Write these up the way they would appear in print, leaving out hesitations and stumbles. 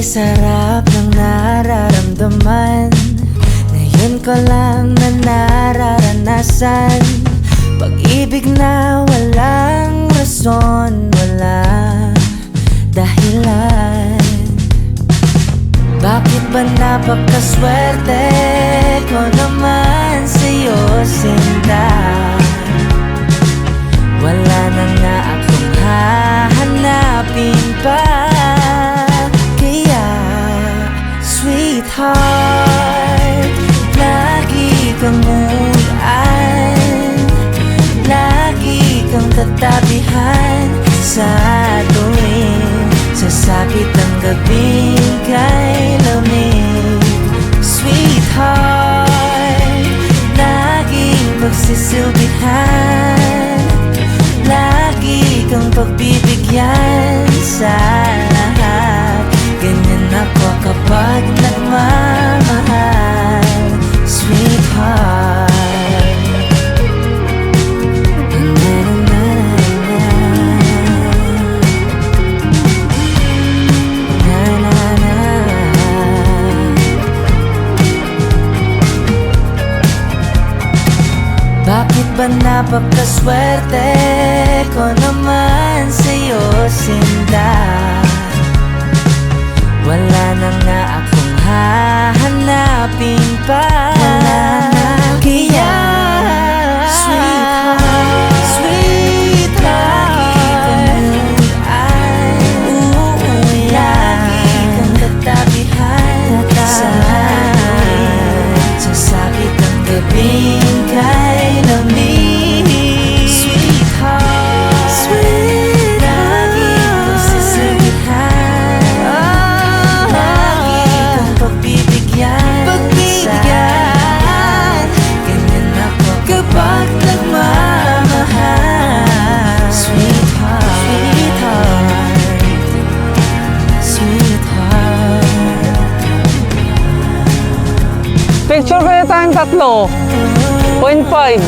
sarap ng nararamdaman. Ngayon ko lang na nararanasan pag-ibig na walang rason, wala dahilan. Bakit ba napakaswerte ko naman sa'yo, Sinta? Wala na nga akong hahanapin pa. Kaya, sweetheart, lagi kang uwian, lagi kang tatabihan sa tuwing sasapit ang gabing kay lamig. Sweetheart, laging pagsisilbihan, lagi kang pagbibigyan sa lahat. Ganyan ako kapag nagmamahal, sweetheart. Bakit ba napakaswerte ko naman sa'yo, Sinta? Wala na nga akong hahanapin pa. Kaya, sweetheart, sweetheart, lagi kang tatabihan sa akin. Sasapit ang gabing kay lamig. Sweetheart, sweetheart, lagi kang sisibihan, lagi kang pagbibigyan sa akin. Ganyan ako kapag nagmamahal, sweetheart, sweetheart, sweetheart. Picture kayo tayong tatlo. 0.5.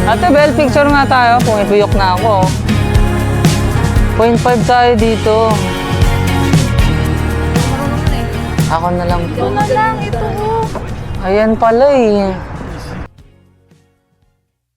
Ate Bel, picture nga tayo. Pumipiyok na ako. 0.5 tayo dito. Ako na lang po. Ito na lang, ito. Ayan pala eh.